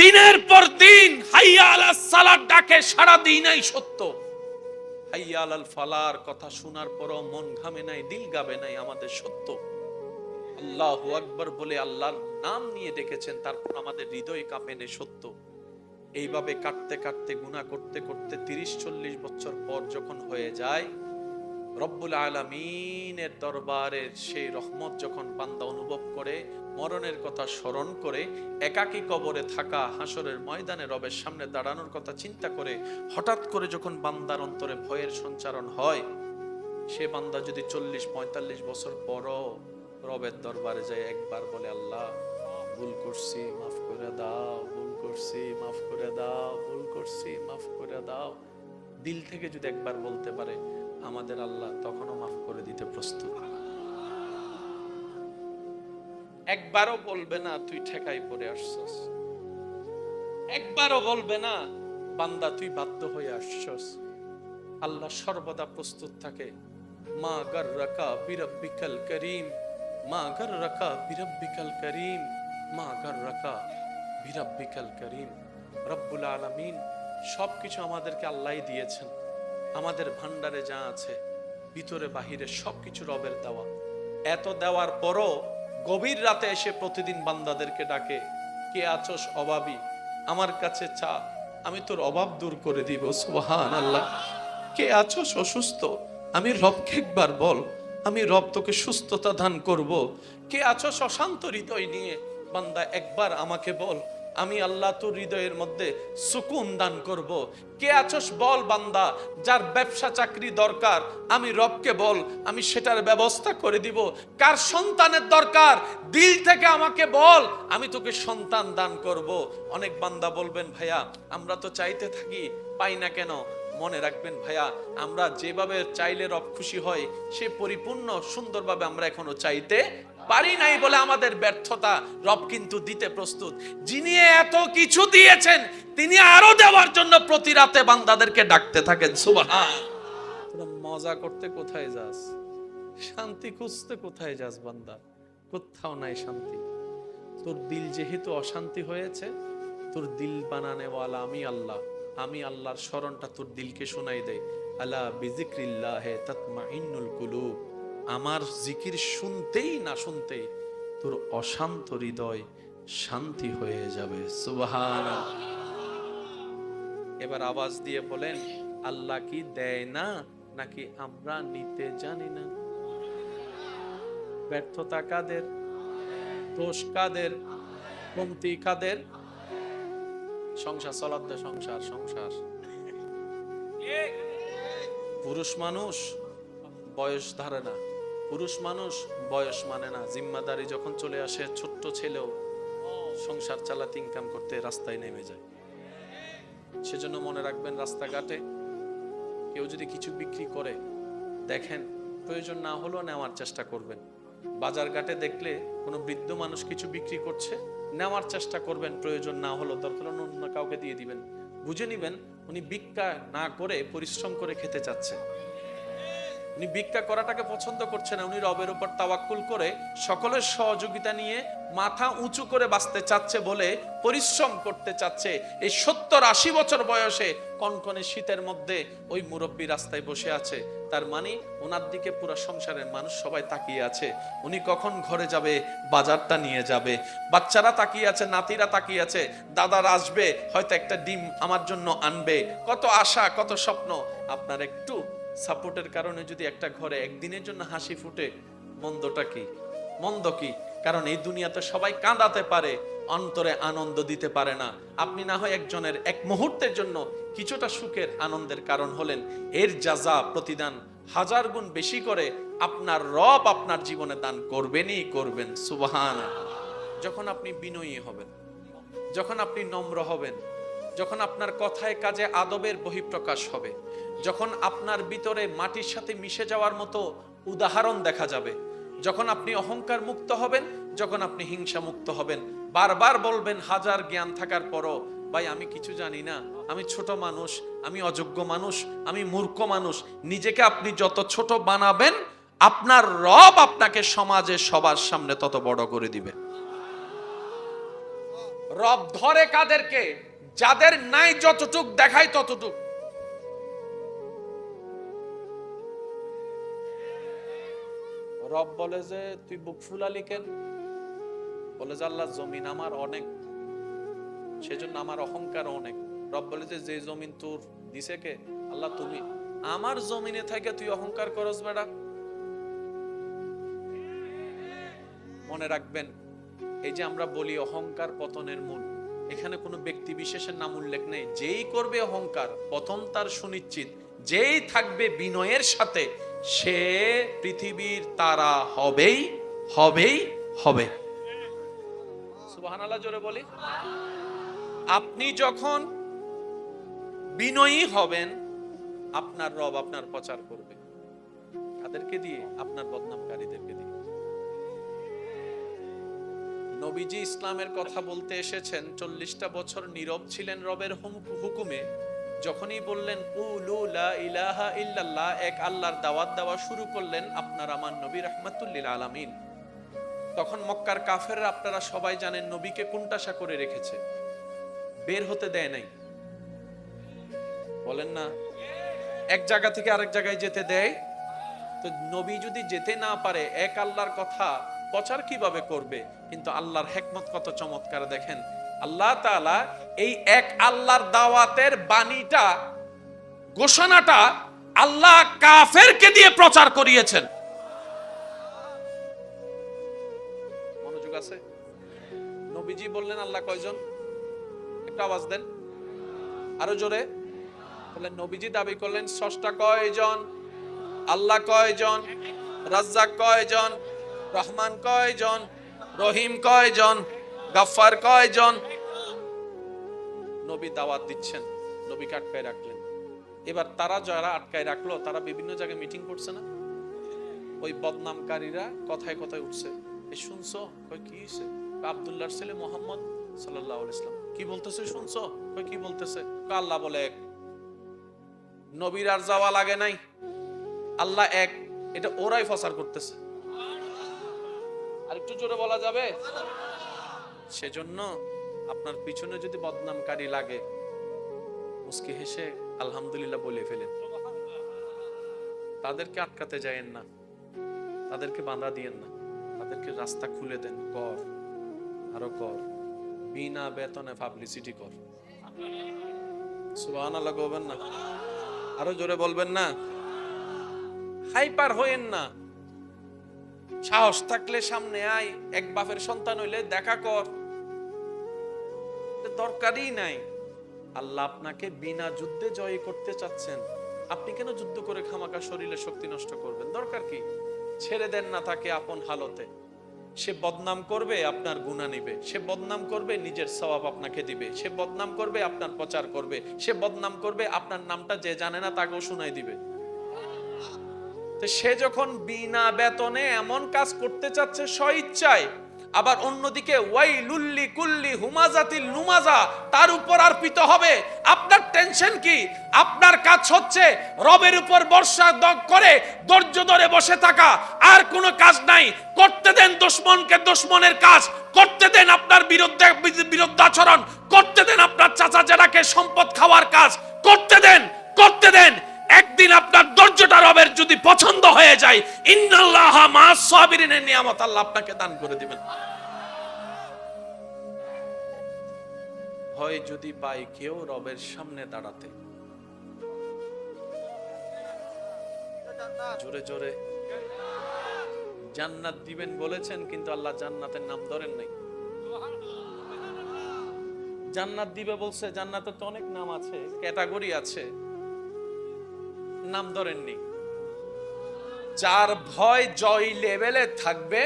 দিনের পর দিন হাইয়া আলাস সালাত ডাকে, সারা দিনই সত্য। হাইয়া আলাল ফালার কথা শোনার পরও মন ঘামে নাই, দিল গাবে নাই, আমাদের সত্য। আল্লাহু আকবার বলে আল্লাহর নাম নিয়ে ডেকেছেন, তারপর আমাদের হৃদয় কাঁপে নেই, সত্য। এইভাবে কাটতে কাটতে গুনাহ করতে করতে 30-40 বছর পর যখন হয়ে যায়, রব্বুল আলামিনের দরবারের সেই রহমত যখন বান্দা অনুভব করে, মরণের কথা স্মরণ করে, একাকী কবরে থাকা, হাসরের ময়দানে রবের সামনে দাঁড়ানোর কথা চিন্তা করে, হঠাৎ করে যখন বান্দার অন্তরে ভয়ের সঞ্চারণ হয়, সে বান্দা যদি 40-45 বছর পরও রবের দরবারে যায়, একবার বলে আল্লাহ ভুল করছি, মাফ করে দাও, ভুল করছি, মাফ করে দাও, ভুল করছি, মাফ করে দাও, দিল থেকে যদি একবার বলতে পারে, আমাদের আল্লাহ তখনও মাফ করে দিতে প্রস্তুত। একবারও বলবে না তুই ঠেকাই পড়ে আসছস, একবারও বলবে না বান্দা তুই বাধ্য হয়ে আসছস। আল্লাহ সর্বদা প্রস্তুত থাকে। মা গাররাকা বিরাব্বিকাল করিম, মা গাররাকা বিরাব্বিকাল করিম, মা গাররাকা বিরাব্বিকাল করিম। রব্বুল আলামিন সবকিছু আমাদেরকে আল্লাহই দিয়েছেন। আমাদের ভান্ডারে যা আছে, ভিতরে বাহিরে সবকিছু রবের দেওয়া। এত দেওয়ার পরও গভীর রাতে এসে প্রতিদিন বান্দাদেরকে ডাকে, কে আছোস অভাবী, আমার কাছে চা, আমি তোর অভাব দূর করে দিব। সুবহানাল্লাহ। কে আছোস অসুস্থ, আমি রবকে একবার বল, আমি রব তোকে সুস্থতা দান করব। কে আছোস অশান্ত হৃদয় নিয়ে, বান্দা একবার আমাকে বল, আমি আল্লাহ তোর হৃদয়ের মধ্যে সুকুন দান করব। কে আছোস বল বান্দা, যার ব্যবসা চাকরি দরকার, আমি রবকে বল, আমি সেটার ব্যবস্থা করে দিব। কার সন্তানের দরকার, দিল থেকে আমাকে বল, আমি তোকে সন্তান দান করব। অনেক বান্দা বলবেন, ভাইয়া আমরা তো চাইতে থাকি, পাই না কেন? মনে রাখবেন ভাইয়া, আমরা যেভাবে চাইলে রব খুশি হয়, সে পরিপূর্ণ সুন্দরভাবে আমরা এখনো চাইতে পারি নাই বলে আমাদের ব্যর্থতা। রব কিন্তু দিতে প্রস্তুত। যিনি এত কিছু দিয়েছেন, তিনি আরো দেওয়ার জন্য প্রতি রাতে বান্দাদেরকে ডাকতে থাকেন। সুবহান। তোরা মজা করতে কোথায় যাস? শান্তি খুঁজতে কোথায় যাস বান্দা? কোথাও নাই শান্তি। তোর দিল যেহেতু অশান্তি হয়েছে, তোর দিল বানানেওয়ালা আমি আল্লাহ। আমি আল্লাহর স্মরণটা তোর দিলকে শোনাই দেয়। আলা বিযিক্রিল্লাহি তাতমাইন্নুল কুলুব। আমার জিকির শুনতেই না শুনতেই তোর অশান্ত হৃদয় শান্তি হয়ে যাবে। সুবহানাল্লাহ। এবার আওয়াজ দিয়ে বলেন, আল্লাহ কি দেয় না, নাকি আমরা নিতে জানি না? ব্যর্থতা কাদের? দোষ কাদের? কমতি কাদের? সংসার চলাতে সংসার সংসার। পুরুষ মানুষ বয়স ধরে না, পুরুষ মানুষ বয়স মানে না। জিম্মাদারি যখন চলে আসে, ছোট্ট ছেলেও সংসার চালাতে, ইনকাম করতে রাস্তায় নেমে যায়। সেজন্য মনে রাখবেন, রাস্তাঘাটে কেউ যদি কিছু বিক্রি করে দেখেন, প্রয়োজন না হলেও নেওয়ার চেষ্টা করবেন। বাজার ঘাটে দেখলে কোনো বৃদ্ধ মানুষ কিছু বিক্রি করছে, নেওয়ার চেষ্টা করবেন। প্রয়োজন না হলো দরকার অন্য কাউকে দিয়ে দিবেন। বুঝে নিবেন উনি ভিক্ষা না করে পরিশ্রম করে খেতে চাচ্ছে। উনি ভিক্ষা করাটাকে পছন্দ করছে না, উনি রবের উপর তাওয়াক্কুল করে সকলের সহযোগিতা নিয়ে মাথা উঁচু করে বাঁচতে চাচ্ছে বলে পরিশ্রম করতে চাচ্ছে। এই 70-80 বছর বয়সে কনকনে শীতের মধ্যে ওই মুরব্বী রাস্তায় বসে আছে। তার মানে ওনার দিকে পুরো সংসারের মানুষ সবাই তাকিয়ে আছে, উনি কখন ঘরে যাবে, বাজারটা নিয়ে যাবে। বাচ্চারা তাকিয়ে আছে, নাতিরা তাকিয়ে আছে, দাদার আসবে, হয়তো একটা ডিম আমার জন্য আনবে। কত আশা, কত স্বপ্ন। আপনার একটু সাপোর্টের কারণে যদি একটা ঘরে একদিনের জন্য হাসি ফুটে, মন্দটা কি? মন্দ কি? কারণ এই দুনিয়াতে সবাই কাঁদাতে পারে, অন্তরে আনন্দ দিতে পারে না। আপনি না হয় একজনের এক মুহূর্তের জন্য কিছুটা সুখের আনন্দের কারণ হলেন, এর যাজা প্রতিদান 1000 গুণ বেশি করে আপনার রব আপনার জীবনে দান করবেনই করবেন। সুবহানাল্লাহ। যখন আপনি বিনয়ী হবেন, যখন আপনি নম্র হবেন, যখন আপনার কথায় কাজে আদবের বহিঃপ্রকাশ হবে, যখন আপনার ভিতরে মাটির সাথে মিশে যাওয়ার মতো উদাহরণ দেখা যাবে, যখন আপনি অহংকার মুক্ত হবেন, যখন আপনি হিংসা মুক্ত হবেন, বারবার বলবেন হাজার জ্ঞান থাকার পরও, ভাই আমি কিছু জানি না, আমি ছোট মানুষ, আমি অযোগ্য মানুষ, আমি মূর্খ মানুষ। নিজেকে আপনি যত ছোট বানাবেন, আপনার রব আপনাকে সমাজে সবার সামনে তত বড় করে দিবে। রব ধরে কাদেরকে? যাদের নাই যতটুক দেখায় ততটুক। রব বলে যে তুই বুক ফুলালি কেন? বলে যে আল্লাহ জমিন আমার অনেক, সেজন্য আমার অহংকার অনেক। রব বলে যে জমিন তোর দিছে কে? আল্লাহ তুমি। আমার জমিনে থেকে তুই অহংকার করস বেড়া? মনে রাখবেন, এই যে আমরা বলি অহংকার পতনের মূল, এখানে কোনো ব্যক্তি বিশেষের নাম উল্লেখ নেই। যেই করবে অহংকার, পতন তার সুনিশ্চিত। যেই থাকবে বিনয়ের সাথে, সে পৃথিবীর তারা হবেই হবেই হবে। সুবহানাল্লাহ জোরে বলি। আপনি যখন বিনয়ী হবেন, আপনার রব আপনার প্রচার করবে। কাদেরকে দিয়ে? আপনার বদনামকারীদেরকে দিয়ে। নবীজি ইসলামের কথা বলতে এসেছেন, 40টা বছর নীরব ছিলেন রবের হুকুমে। যখনই বললেন কুলু লা ইলাহা ইল্লাল্লাহ, এক আল্লাহর দাওয়াত দেওয়া শুরু করলেন, আপনার আমার নবী রাহমাতুল লিল আলামিন, তখন মক্কার কাফেররা, আপনারা সবাই জানেন, নবীকে কুণ্ঠাসা করে রেখেছে, বের হতে দেয় নাই। বলেন না? এক জায়গা থেকে আরেক জায়গায় যেতে দেয়। তো নবী যদি যেতে না পারে, এক আল্লাহর কথা প্রচার কিভাবে করবে? কিন্তু আল্লাহর হিকমত কত চমৎকার দেখেন। আল্লাহ তাআলা এই এক আল্লাহর দাওয়াতের বাণীটা, ঘোষণাটা আল্লাহ কাফেরকে দিয়ে প্রচার করিয়েছেন। মনোযোগ আছে? নবীজি বললেন আল্লাহ কয়জন? একটু আওয়াজ দেন, আরো জোরে বললেন। নবীজি দাবি করলেন স্রষ্টা কয়জন? আল্লাহ কয়জন? রাজ্জাক কয়জন? রহমান কয়জন? রহিম কয়জন? গাফফার কয়জন? নবী দাওয়াত দিচ্ছেন, নবীকে আটকায় রাখলেন। এবার তারা যারা আটকায় রাখলো, তারা বিভিন্ন জায়গায় মিটিং করছে না? ওই বদনামকারীরা কথায় কথায় উঠছে, এই শুনছো? কই কি হইছে? আব্দুল্লাহর ছেলে মুহাম্মদ সাল্লাল্লাহু আলাইহি ওয়াসাল্লাম কি বলতেছে শুনছো? কই কি বলতেছে? আল্লাহ বলে এক। নবীর আর যাওয়া লাগে নাই, আল্লাহ এক। এটা ওরাই প্রচার করতেছে। আর একটু জোরে বলা যাবে? সেজন্য আপনার পিছনে যদি বদনামকারী লাগে, মুস্কি হেসে আলহামদুলিল্লাহ বলে ফেলেন। তাদেরকে আটকাতে যায়েন না, তাদেরকে বাধা দিয়েন না, তাদেরকে রাস্তা খুলে দেন। কর, আরো কর, বিনা বেতনে পাবলিসিটি কর। সুবহানাল্লাহ বলবেন না? আরো জোরে বলবেন না? হাইপার হইেন না। সাহস থাকলে সামনে আয়, এক বাপের সন্তান হইলে দেখা কর, দরকারই নাই। আল্লাহ আপনাকে বিনা যুদ্ধে জয় করতে চাচ্ছেন। আপনি কেন যুদ্ধ করে খামাকা শরীরে শক্তি নষ্ট করবেন? দরকার কি? ছেড়ে দেন না তাকে আপন হালতে। সে বদনাম করবে, আপনার গুনাহ নিবে। সে বদনাম করবে, নিজের সওয়াব আপনাকে দিবে। সে বদনাম করবে, আপনার প্রচার করবে। সে বদনাম করবে, আপনার নামটা যে জানে না তাকেও শোনাই দিবে। তো সে যখন বিনা বেতনে এমন কাজ করতে চাচ্ছে স্বইচ্ছায়, আবার অন্যদিকে ওয়াইলুল লিকুল্লি হুমাজাতিল লুমাজা, তার উপর অর্পিত হবে। আপনার টেনশন কি? আপনার কাজ হচ্ছে রবের উপর ভরসা করে ধৈর্য ধরে বসে থাকা, আর কোনো কাজ নাই। করতে দেন দুশমনকে দুশমনের কাজ, করতে দেন আপনার বিরুদ্ধাচরণ, করতে দেন আপনার চাচা জেরাকে সম্পদ খাওয়ার কাজ, করতে দেন, করতে দেন। একদিন আপনার ধৈর্যটা রবের যদি পছন্দ হয়ে যায়, ইন্নাল্লাহা মা'আস সাবিরিনের নিয়ামত আল্লাহ আপনাকে দান করে দিবেন। হয় যদি পাই কেউ রবের সামনে দাঁড়াতে, জোরে জোরে জান্নাত দিবেন বলেছেন, কিন্তু আল্লাহ জান্নাতের নাম ধরেন নাই। জান্নাত দিবে বলছে, জান্নাতের তো অনেক নাম আছে, ক্যাটাগরি আছে, নাম ধরেননি। যার ভয় জয় লেভেলে থাকবে,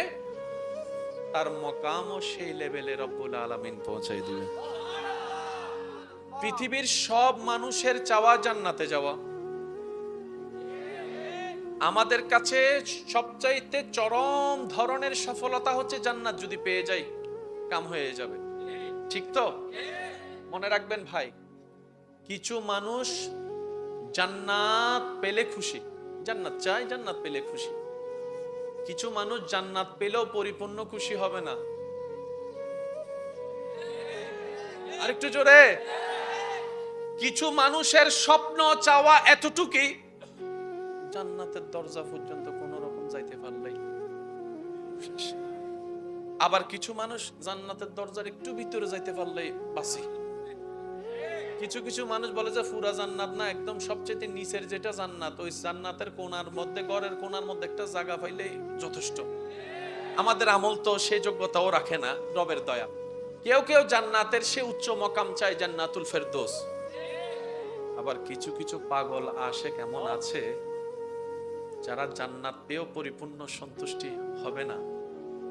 তার মকামও সেই লেভেলে রব্বুল আলামিন পৌঁছাই দিবে। পৃথিবীর সব মানুষের চাওয়া জান্নাতে যাওয়া। আমাদের কাছে সবচাইতে চরম ধরনের সফলতা হচ্ছে জান্নাত যদি পেয়ে যাই, কাম হয়ে যাবে। ঠিক তো? মনে রাখবেন ভাই, কিছু মানুষ জান্নাত পেলে খুশি, জান্নাত চাই, জান্নাত পেলে খুশি। কিছু মানুষ জান্নাত পেলেও পরিপূর্ণ খুশি হবে না। আরেকটু জোরে। কিছু মানুষের স্বপ্ন চাওয়া এতটুকুই, জান্নাতের দরজা পর্যন্ত কোন রকম যাইতে পারলেই শেষ। আবার কিছু মানুষ জান্নাতের দরজার একটু ভিতরে যাইতে পারলেই বাসি। কিছু কিছু মানুষ বলে যে পুরা জান্নাত না, একদম সবচেয়ে নিচের যেটা জান্নাত, ওই জান্নাতের কোণার মধ্যে, ঘরের কোণার মধ্যে একটা জায়গা পাইলেই যথেষ্ট। আমাদের আমল তো সে যোগ্যতাও রাখে না, রবের দয়া। কেউ কেউ জান্নাতের সে উচ্চ মকাম চায়, জান্নাতুল ফেরদৌস। আবার কিছু কিছু পাগল আশিক এমন আছে যারা জান্নাত পেয়েও পরিপূর্ণ সন্তুষ্টি হবে না,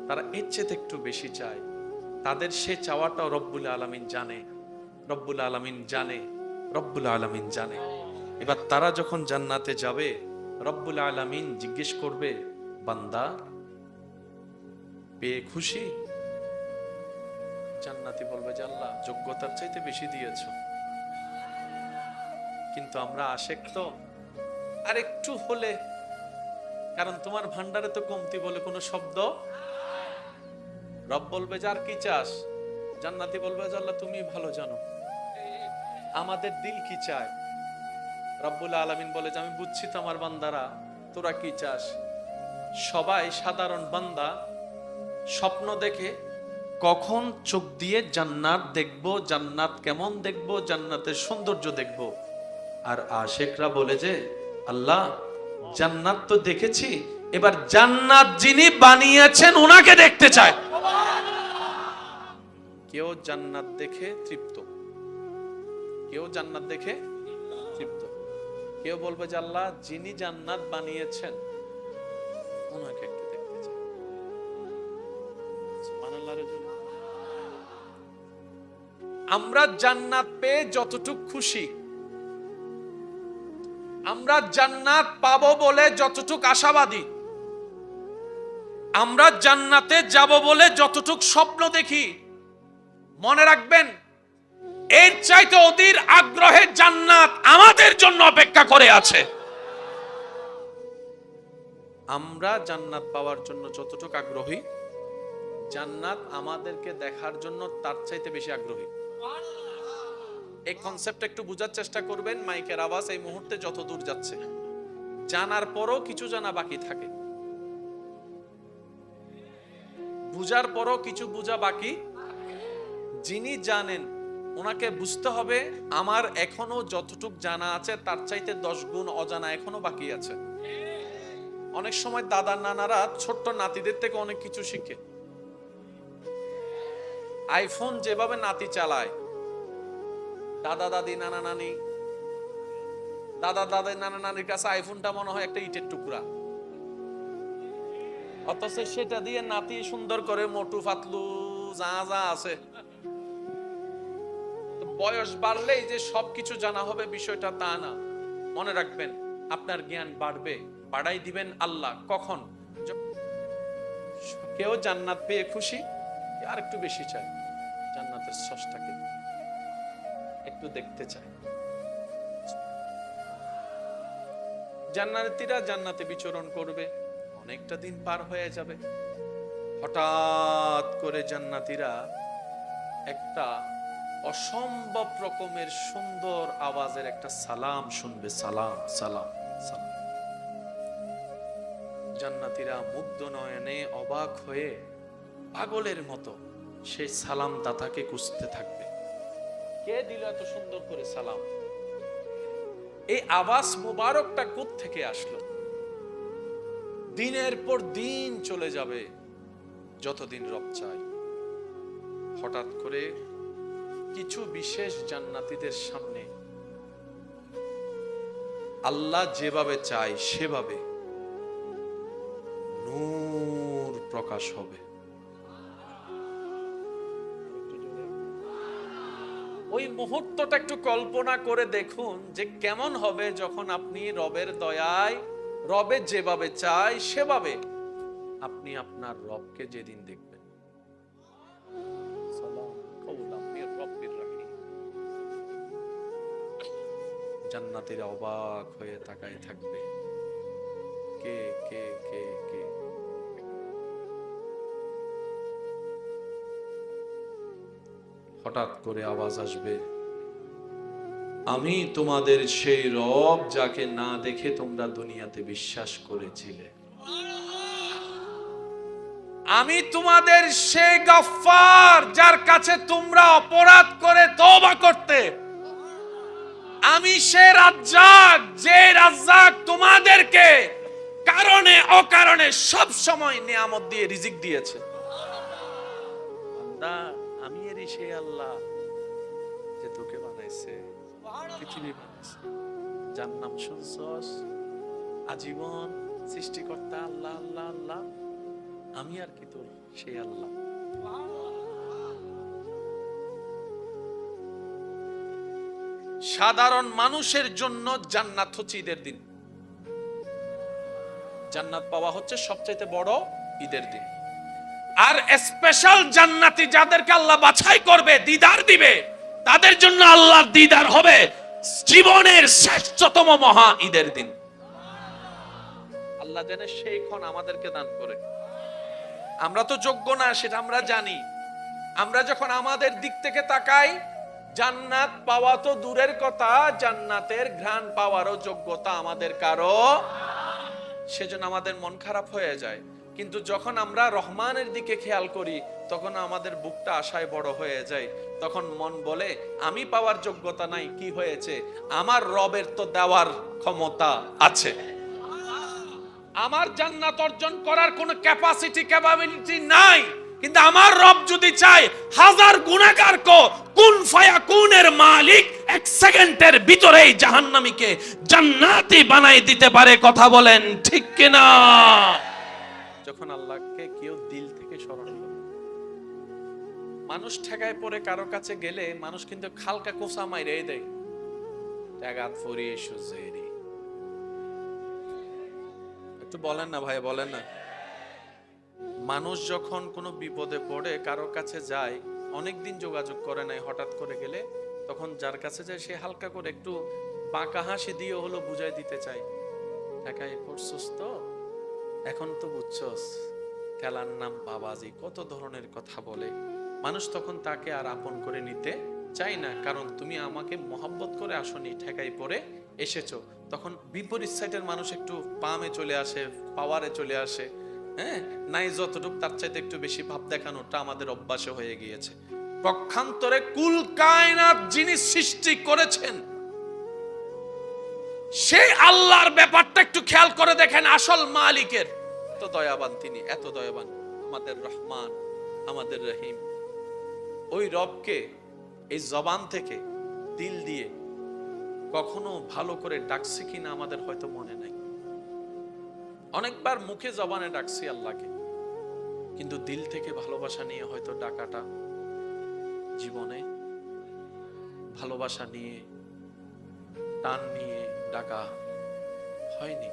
তারা এর চেয়ে একটু বেশি চায়। তাদের সে চাওয়াটাও রব্বুল আলামিন জানে, রব্বুল আলামিন জানে, রব্বুল আলামিন জানে। এবার তারা যখন জান্নাতে যাবে, রব্বুল আলামিন জিজ্ঞেস করবে, বান্দা পেয়ে খুশি? জান্নাতি বলবে যে আল্লাহ যোগ্যতার চাইতে বেশি দিয়েছো, কিন্তু আমরা আশেক তো, আর একটু হলে, কারণ তোমার ভান্ডারে তো কমতি বলে কোনো শব্দ। রব বলবে যে আর কি চাস? জান্নাতি বলবে যে আল্লাহ তুমি ভালো জানো আমাদের দিল কি চায়। রব্বুল আলামিন বলে যে আমি বুঝছি তো আমার বান্দারা, তোরা কি চাস। সবাই সাধারণ বান্দা স্বপ্ন দেখে কখন চোখ দিয়ে জান্নাত দেখবো, জান্নাত কেমন দেখবো, জান্নাতের সৌন্দর্য দেখবো। আর আশেকরা বলে যে আল্লাহ জান্নাত তো দেখেছি, এবার জান্নাত যিনি বানিয়েছেন ওনাকে দেখতে চায়। কেউ জান্নাত দেখে তৃপ্ত, কেউ জান্নাত দেখে তৃপ্ত, কেউ বলবে যে আল্লাহ যিনি জান্নাত বানিয়েছেন ওনাকে একটু দেখতে চায়। সুবহানাল্লাহর জন্য আমরা জান্নাত পেয়ে যতটুকু খুশি, আমরা জান্নাত পাবো বলে যতটুক আশাবাদী, আমরা জান্নাতে যাব বলে যতটুক স্বপ্ন দেখি, মনে রাখবেন এর চাইতে অধীর আগ্রহে জান্নাত আমাদের জন্য অপেক্ষা করে আছে। আমরা জান্নাত পাওয়ার জন্য যতটুক আগ্রহী, জান্নাত আমাদেরকে দেখার জন্য তার চাইতে বেশি আগ্রহী। এই কনসেপ্ট একটু বোঝার চেষ্টা করবেন। মাইকের আওয়াজ এই মুহূর্তে যত দূর যাচ্ছে, জানার পরও কিছু জানা বাকি থাকে, বুঝার পরও কিছু বুঝা বাকি। যিনি জানেন ওনাকে বুঝতে হবে আমার এখনো যতটুক জানা আছে তার চাইতে 10 গুণ অজানা এখনো বাকি আছে। অনেক সময় দাদা নানারা ছোট্ট নাতিদের থেকে অনেক কিছু শিখে। আইফোন যেভাবে নাতি চালায়, দাদা দাদি নানা নানি, দাদা দাদি নানা নানির কাছে আইফোনটা মনে হয় একটা ইটের টুকরা, অথচ সেটা দিয়ে নাতি সুন্দর করে মোটু ফাতলু যা যা আছে। বয়স বাড়লেই যে সবকিছু জানা হবে বিষয়টা তা না। মনে রাখবেন আপনার জ্ঞান বাড়বে, বাড়াই দিবেন আল্লাহ। কখন? কেউ জান্নাত পেয়ে খুশি, আর একটু বেশি চায়, জান্নাতের স্রষ্টাকে একটু দেখতে চায়। জান্নাতীরা জান্নাতে বিচরণ করবে, অনেকটা দিন পার হয়ে যাবে। হঠাৎ করে জান্নাতীরা একটা অসম্ভব রকমের সুন্দর আওয়াজের একটা সালাম শুনবে। সালাম সালাম সালাম। জান্নাতীরা মুগ্ধ নয়নে অবাক হয়ে পাগলের মতো সেই সালাম দাতাকে খুঁজতে থাকবে। কে দিল এত সুন্দর করে সালাম? এই আওয়াজ মুবারকটা কোথা থেকে আসলো? দিনের পর দিন চলে যাবে, যতদিন রব চায়। হঠাৎ করে কিছু বিশেষ জান্নাতীদের সামনে আল্লাহ যেভাবে চায় সেভাবে নূর প্রকাশ হবে। ওই মুহূর্তটা একটু কল্পনা করে দেখুন যে কেমন হবে যখন আপনি রবের দয়ায়, রবে যেভাবে চায় সেভাবে আপনি আপনার রবকে যেদিন দেখবেন। জান্নাতীরা অবাক হয়ে তাকায় থাকবে, কে কে কে কে। হঠাৎ করে আওয়াজ আসবে, আমি তোমাদের সেই রব যাকে না দেখে তোমরা দুনিয়াতে বিশ্বাস করেছিলে। আমি তোমাদের সেই গফফার যার কাছে তোমরা অপরাধ করে তওবা করতে। আমি সেই রাজ্জাক যে রাজ্জাক তোমাদেরকে কারণে অকারণে সব সময় নিয়ামত দিয়ে রিজিক দিয়েছে। বান্দা, আমি এরই সেই আল্লাহ যে তোকে বানাইছে, পৃথিবী বানাইছে। যার নাম শুনছস আজীবন, সৃষ্টিকর্তা আল্লাহ আল্লাহ আল্লাহ। আমি আর কি তোর সেই আল্লাহ। সাধারণ মানুষের জন্য জান্নাত হচ্ছে ঈদের দিন। জান্নাত পাওয়া হচ্ছে সবচাইতে বড় ঈদের দিন। আর স্পেশাল জান্নাতি যাদেরকে আল্লাহ বাছাই করবে, দিদার দিবে, তাদের জন্য আল্লাহর দিদার হবে জীবনের শ্রেষ্ঠতম মহা ঈদের দিন। আল্লাহ যেন সেই ক্ষণ আমাদেরকে দান করে। আমরা তো যোগ্য না সেটা আমরা জানি। আমরা যখন আমাদের দিক থেকে তাকাই, জান্নাত পাওয়া তো দূরের কথা, জান্নাতের ঘ্রাণ পাওয়ারও যোগ্যতা আমাদের কারো, সেজন্য আমাদের মন খারাপ হয়ে যায়। কিন্তু যখন আমরা রহমানের দিকে খেয়াল করি, তখন আমাদের বুকটা আশায় বড় হয়ে যায়। তখন মন বলে, আমি পাওয়ার যোগ্যতা নাই, কি হয়েছে, আমার রবের তো দেওয়ার ক্ষমতা আছে। আমার জান্নাত অর্জন করার কোনো ক্যাপাবিলিটি নাই, কিন্তু আমার রব যদি চায়, হাজার গুনাহগার কুন ফায়াকুনের মালিক এক সেকেন্ডের ভিতরেই জাহান্নামীকে জান্নাতি বানাই দিতে পারে। কথা বলেন ঠিক কিনা? যখন আল্লাহকে কেউ দিল থেকে স্মরণ করে, মানুষ ঠেকায় পড়ে কারো কাছে গেলে মানুষ কিন্তু খালকা কোসা মাইরে দেয়, টাগাত ফরিয়ে সুজেরি। একটু বলেন না ভাই, বলেন না। মানুষ যখন কোনো বিপদে পড়ে কারো কাছে যায়, অনেকদিন যোগাযোগ করে নাই, হঠাৎ করে গেলে তখন যার কাছে যায় সে হালকা করে একটু বাঁকা হাসি দিয়ে হলো বুঝাই দিতে চায়, ঠেকায় পড়ছস তো, এখন তো বুঝছস, খেলার নাম বাবাজি, কত ধরনের কথা বলে। মানুষ তখন তাকে আর আপন করে নিতে চায় না, কারণ তুমি আমাকে মহব্বত করে আসনি, ঠেকাই পড়ে এসেছো। তখন বিপরীত সাইডের মানুষ একটু পামে চলে আসে, পাওয়ারে চলে আসে। হ্যাঁ, নাই যতটুক তার চাইতে একটু বেশি ভাব দেখানোটা আমাদের অভ্যাসে হয়ে গিয়েছে। পক্ষান্তরে কুল কায়নাত যিনি সৃষ্টি করেছেন সেই আল্লাহর ব্যাপারটা একটু খেয়াল করে দেখেন। আসল মালিকের এত দয়াবান, তিনি এত দয়াবান, আমাদের রহমান, আমাদের রহিম। ওই রবকে এই জবান থেকে, দিল দিয়ে কখনো ভালো করে ডাকছি কিনা আমাদের হয়তো মনে নাই। অনেকবার মুখে জবানে ডাকছি আল্লাহকে, কিন্তু দিল থেকে ভালোবাসা নিয়ে হয়তো ডাকাটা জীবনে, ভালোবাসা নিয়ে, টান নিয়ে ডাকা হয়নি।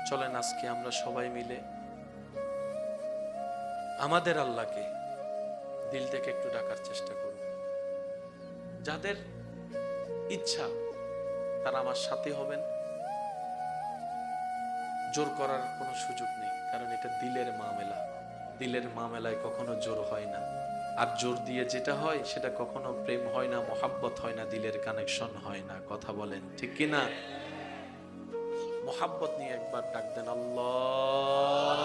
চলেন আজকে আমরা সবাই মিলে আমাদের আল্লাহকে দিল থেকে একটু ডাকার চেষ্টা করব। যাদের ইচ্ছা তারা আমার সাথে হবেন। জোর করার কোনো সুযোগ নেই, কারণ এটা দিলের মামলা। দিলের মামলায় কখনো জোর হয় না। আর জোর দিয়ে যেটা হয় সেটা কখনো প্রেম হয় না, মহাব্বত হয় না, দিলের কানেকশন হয় না। কথা বলেন ঠিক কিনা? মহাব্বত নিয়ে একবার ডাক দেন আল্লাহ।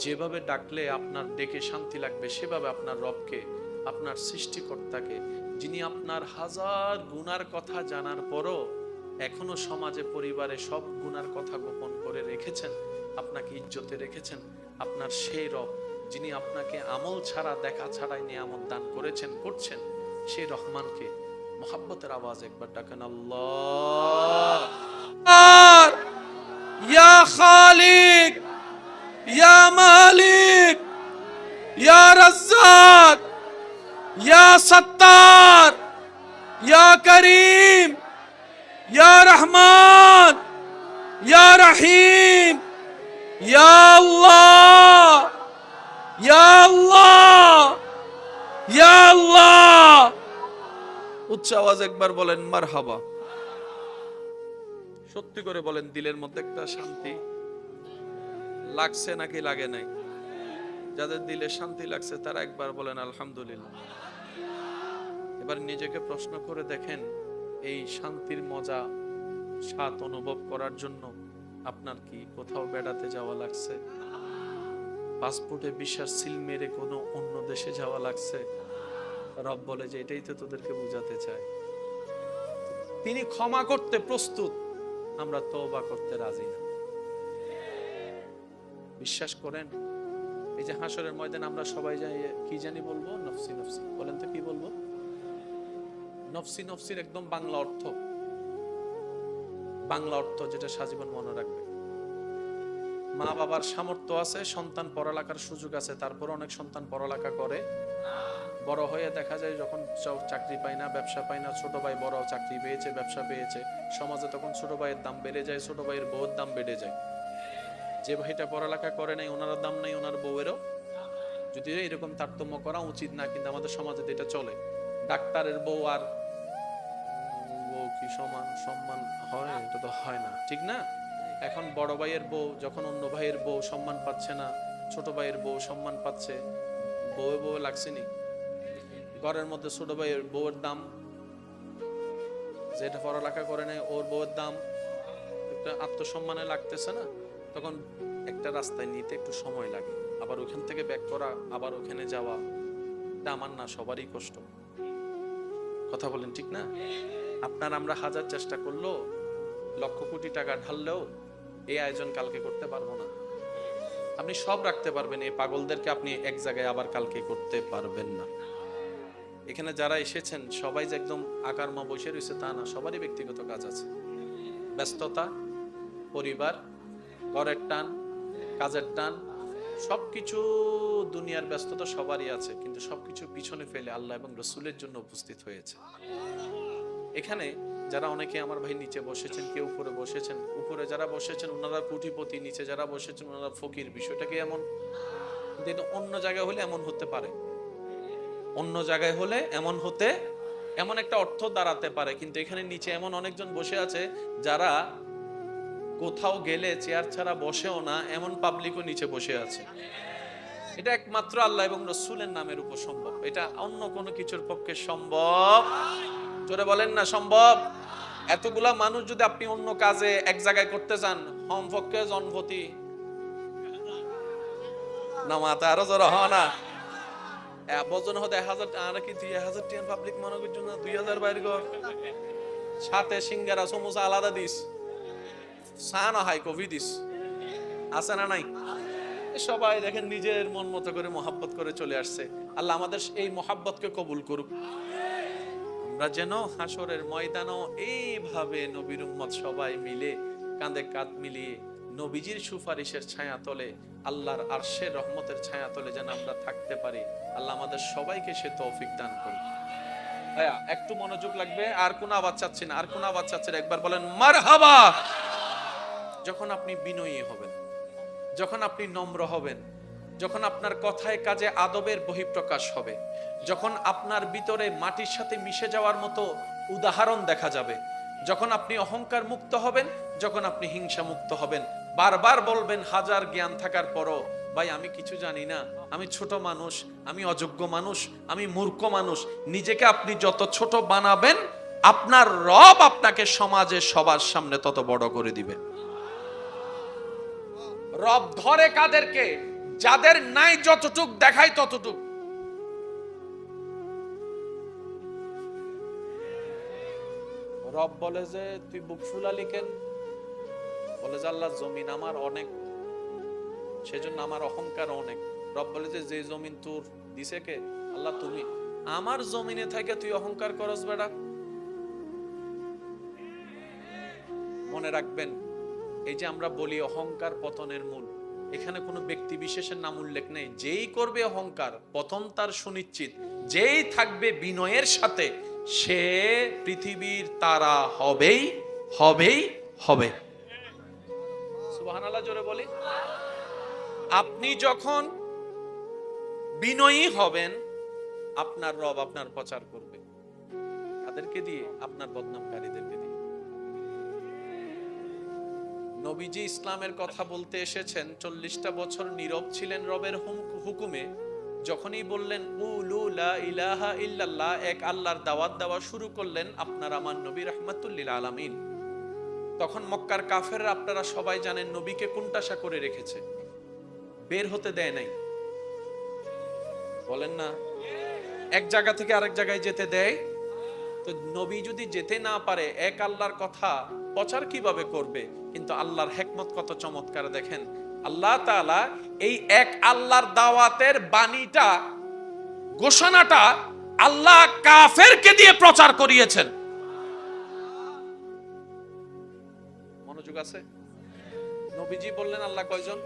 যেভাবে ডাকলে আপনার ডেকে শান্তি লাগবে, সেভাবে আপনার রবকে, আপনার সৃষ্টিকর্তাকে, যিনি আপনার হাজার গুনার কথা জানার পরও এখনো সমাজে, পরিবারে সব গুনার কথা গোপন করে রেখেছেন, আপনাকে ইজ্জতে রেখেছেন, আপনার সেই রব যিনি আপনাকে আমল ছাড়া, দেখা ছাড়াই নিয়ামত দান করেছেন, করছেন, সেই রহমানকে মহাব্বতের আওয়াজ একবার ডাকেন আল্লাহ। ইয়া খালিক, ইয়া মালিক, ইয়া রাজ্জাক, ইয়া সত্তার, ইয়া করিম, ইয়া রহমান, ইয়া রহিম, ইয়া আল্লাহ, ইয়া আল্লাহ, ইয়া আল্লাহ। উচ্চ আওয়াজ একবার বলেন মারহাবা। সত্যি করে বলেন, দিলের মধ্যে একটা শান্তি লাগছে নাকি লাগে নাই? যাদের দিলে শান্তি লাগছে তারা একবার বলেন আলহামদুলিল্লাহ। এবার নিজেকে প্রশ্ন করে দেখেন, এই শান্তির মজা স্বাদ অনুভব করার জন্য আপনার কি কোথাও বেড়াতে যাওয়া লাগছে? পাসপোর্টে ভিসার সিল মেরে কোনো অন্য দেশে যাওয়া লাগছে? রব বলে যে এটাই তো তোদেরকে বুঝাতে চায়। তিনি ক্ষমা করতে প্রস্তুত, আমরা তওবা করতে রাজি না। বিশ্বাস করেন, এই যে হাসরের ময়দানে আমরা সবাই যাই, কি জানি বলবো? নফসি নফসি। বলেন তো কি বলবো? নফসি নফসির একদম বাংলা অর্থ, যেটা সাজীবন মনে রাখবে। মা বাবার সামর্থ্য আছে, সন্তান পড়ালেখার সুযোগ আছে, তারপর অনেক সন্তান পড়ালেখা করে, বড় হয়ে দেখা যায় যখন চাকরি পায় না, ব্যবসা পায় না, ছোট ভাই বড় চাকরি পেয়েছে, ব্যবসা পেয়েছে, সমাজে তখন ছোট ভাইয়ের দাম বেড়ে যায়, ছোট ভাইয়ের বউয়ের দাম বেড়ে যায়। যে ভাইটা পড়ালেখা করে নাই ওনার দাম নাই, ওনার বউয়েরও। যদিও এরকম তারতম্য করা উচিত না, কিন্তু আমাদের সমাজে এটা চলে। ডাক্তারের বউ আর বউ কি সমান সম্মান হয়? এটা তো হয় না, ঠিক না? এখন বড় ভাইয়ের বউ যখন অন্য ভাইয়ের বউ সম্মান পাচ্ছে না, ছোট ভাইয়ের বউ সম্মান পাচ্ছে, বউয়ে বউ লাগছে নি? ঘরের মধ্যে ছোট ভাইয়ের বউয়ের দাম, যেটা পড়ালেখা করে নেয় ওর বউয়ের দাম, একটা আত্মসম্মানে লাগতেছে না? তখন একটা রাস্তায় নিতে একটু সময় লাগে, আবার ওখান থেকে ব্যাক করা, আবার ওখানে যাওয়া, এটা আমার না সবারই কষ্ট। কথা বলেন ঠিক না? আপনার আমরা হাজার চেষ্টা করলেও, লক্ষ কোটি টাকা ঢাললেও এই আয়োজন কালকে করতে পারবো না। আপনি সব রাখতে পারবেন, এই পাগলদেরকে আপনি এক জায়গায় আবার কালকে করতে পারবেন না। এখানে যারা এসেছেন সবাই যে একদম আকারমা বসে রয়েছে তা না, সবারই ব্যক্তিগত কাজ আছে, ব্যস্ততা, পরিবার, ঘরের টান, কাজের টান, সবকিছু, দুনিয়ার ব্যস্ততা সবারই আছে, কিন্তু সবকিছু পিছনে ফেলে আল্লাহ এবং রসুলের জন্য উপস্থিত হয়েছে। এখানে যারা অনেকে আমার ভাই নিচে বসেছেন, কেউ উপরে বসেছেন, উপরে যারা বসেছেন ওনারা কোটিপতি, নিচে যারা বসেছেন ওনারা ফকির। বিষয়টা কি এমন? কিন্তু অন্য জায়গায় হলে এমন হতে পারে, অন্য জায়গায় হলে এমন একটা অর্থ দাঁড়াতে পারে, কিন্তু এখানে নিচে এমন অনেকজন বসে আছে যারা কোথাও গেলে চেয়ার ছাড়া বসেও না, এমন পাবলিকও নিচে বসে আছে। এটা একমাত্র আল্লাহ এবং রসুলের নামের উপর সম্ভব, এটা অন্য কোনো কিছুর পক্ষে সম্ভব। জোরে বলেন না সম্ভব? এতগুলা মানুষ যদি আপনি অন্য কাজে এক জায়গায় করতে চান, হমপক্ষে জনপতি না মাথা আরো জোর হয় না, বজন হতে 1000 আর কি 2000 টিয়ান পাবলিক মনে করছো না, 2000 বাইর ঘর, সাথে সিঙ্গারা সমোসা আলাদা দিস, চা না হাই কফি দিস, আছে না নাই? সবাই দেখেন নিজের মন মতো করে মহাব্বত করে চলে আসছে। আল্লাহ আমাদের এই মহাব্বতকে কবুল করুক। আমরা যেন হাসরের ময়দানও এইভাবে নবীর উম্মত সবাই মিলে কাঁধে কাঁধ মিলিয়ে নবীজির সুপারিশের ছায়া তলে, আল্লাহর আরশের রহমতের ছায়া তলে যেন আমরা থাকতে পারি। আল্লাহ আমাদের সবাইকে সে তৌফিক দান করুন। ভাইয়া একটু মনোযোগ লাগবে, আর কোন আওয়াজ চাচ্ছি না, আর কোন আওয়াজ চাচ্ছি না, একবার বলেন মারহাবা। যখন আপনি বিনয়ী হবেন, যখন আপনি নম্র হবেন, যখন আপনার কথায় কাজে আদবের বহিঃপ্রকাশ হবে, যখন আপনার ভিতরে মাটির সাথে মিশে যাওয়ার মতো উদাহরণ দেখা যাবে, যখন আপনি অহংকার মুক্ত হবেন, যখন আপনি হিংসা মুক্ত হবেন, বারবার বলবেন হাজার জ্ঞান থাকার পরও, ভাই আমি কিছু জানি না, আমি ছোট মানুষ, আমি অযোগ্য মানুষ, আমি মূর্খ মানুষ, নিজেকে আপনি যত ছোট বানাবেন আপনার রব আপনাকে সমাজে সবার সামনে তত বড় করে দিবে। রব ধরে কাদেরকে? যাদের নাই যতটুক দেখায় ততটুক। রব বলে যে তুই বুক ফুলালি কেন? বলে যে আল্লাহ জমিন আমার অনেক, সেজন্য আমার অহংকার অনেক। রব বলে যে যে জমিন তোর দিছে কে? আল্লাহ তুমি। আমার জমিনে থেকে তুই অহংকার করস বেটা? মনে রাখবেন, এই যে আমরা বলি অহংকার পতনের মূল, এখানে কোনো ব্যক্তি বিশেষের নাম উল্লেখ নেই। যেই করবে অহংকার পতন তার সুনিশ্চিত, যেই থাকবে বিনয়ের সাথে সে পৃথিবীর তারা হবেই হবেই হবে। সুবহানাল্লাহ জোরে বলি। আপনি যখন বিনয়ী হবেন আপনার রব আপনার প্রচার করবে। কাদেরকে দিয়ে? আপনার বদনামকারীদেরকে দিয়ে। নবীজি ইসলামের কথা বলতে এসেছেন, 40টা বছর নীরব ছিলেন রবের হুকুমে। যখনই বললেন কুলু লা ইলাহা ইল্লাল্লাহ, এক আল্লাহর দাওয়াত দেওয়া শুরু করলেন, আপনার আমার নবী রাহমাতুল লিল আলামিন, তখন মক্কার কাফেররা, আপনারা সবাই জানেন, নবীকে কুণ্ঠাসা করে রেখেছে, বের হতে দেয় নাই। বলেন না, এক জায়গা থেকে আরেক জায়গায় যেতে দেয়। তো নবী যদি যেতে না পারে, এক আল্লাহর কথা প্রচার কিভাবে করবে? কিন্তু আল্লাহর হিকমত কত চমৎকার দেখেন। আল্লাহ তাআলা এই এক আল্লাহর দাওয়াতের বাণীটা, ঘোষণাটা আল্লাহ কাফেরকে দিয়ে প্রচার করিয়েছেন। মনোযোগ আছে? নবীজি বললেন আল্লাহ কয়জন?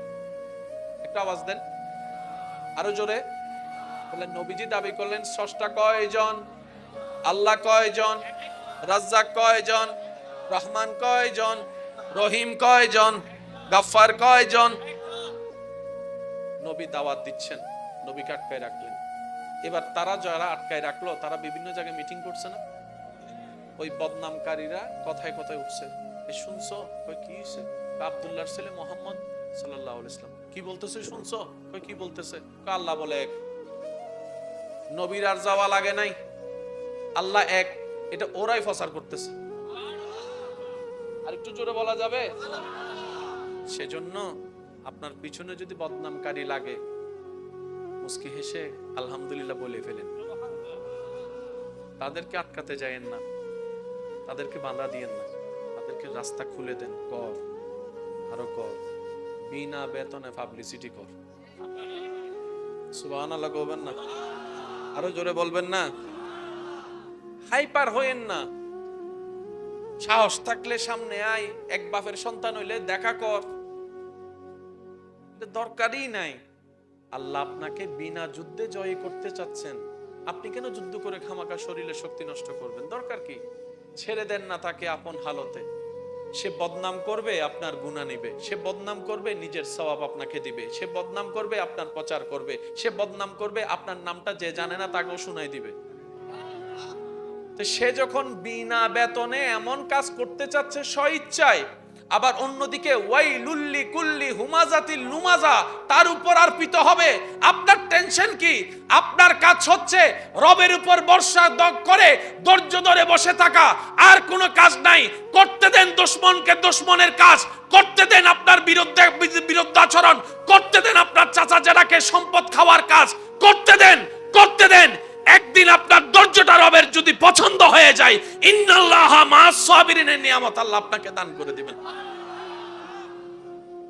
একটু আওয়াজ দেন, আরো জোরে বললেন। নবীজি দাবি করলেন স্রষ্টা কয়জন? আল্লাহ কয়জন? রাজ্জাক কয়জন? রহমান কয়জন? রহিম কয়জন? গাফফার কয়জন? নবী দাওয়াত দিচ্ছেন, নবীকে আটকায় রাখলেন। এবার তারা যারা আটকায় রাখলো, তারা বিভিন্ন জায়গায় মিটিং করছে না? ওই বদনামকারীরা কথায় কথায় উঠছে, এ শুনছো? কই কি হইছে? আব্দুল্লাহর ছেলে মুহাম্মদ সাল্লাল্লাহু আলাইহি ওয়াসাল্লাম কি বলতেছে শুনছো? কই কি বলতেছে? আল্লাহ বলে এক। নবীর আর যাওয়া লাগে নাই, আল্লাহ এক, এটা ওরাই প্রচার করতেছে। আর একটু জোরে বলা যাবে? সেজন্য আপনার পিছনে যদি বদনামকারী লাগে, মুস্কি হেসে আলহামদুলিল্লাহ বলে ফেলেন। তাদেরকে আটকাতে যায়েন না, তাদেরকে বাধা দিয়েন না, তাদেরকে রাস্তা খুলে দেন। কর, আরো কর, বিনা বেতনে পাবলিসিটি কর। সুবহানাল্লাহ বলবেন না? আরো জোরে বলবেন না? হাইপার হইেন না। সাহস থাকলে সামনে আয়, এক বাপের সন্তান হইলে দেখা কর, দরকারই নাই। আল্লাহ আপনাকে বিনা যুদ্ধে জয় করতে চাচ্ছেন, আপনি কেন যুদ্ধ করে খামাকা শরীরে শক্তি নষ্ট করবেন? দরকার কি? ছেড়ে দেন না তাকে আপন হালতে। সে বদনাম করবে, আপনার গুনাহ নিবে। সে বদনাম করবে, নিজের সওয়াব আপনাকে দিবে। সে বদনাম করবে, আপনার প্রচার করবে। সে বদনাম করবে, আপনার নামটা যে জানে না তাকেও শুনাই দিবে। তো সে যখন বিনা বেতনে এমন কাজ করতে চাচ্ছে স্বইচ্ছায়, আবার অন্যদিকে ওয়াইলুল লিকুল্লি হুমাজাতিল লুমাজা, তার উপর অর্পিত হবে। আপনার টেনশন কি? আপনার কাজ হচ্ছে রবের উপর ভরসা করে ধৈর্য ধরে বসে থাকা, আর কোনো কাজ নাই। করতে দেন দুশমনকে দুশমনের কাজ, করতে দেন আপনার বিরুদ্ধাচরণ, করতে দেন আপনার চাচা জেরাকে সম্পদ খাওয়ার কাজ, করতে দেন, করতে দেন। একদিন আপনার ধৈর্যটা রবের যদি পছন্দ হয়ে যায়, ইন্নাল্লাহা মা'আস সাবিরিনের নিয়ামত আল্লাহ আপনাকে দান করে দিবেন।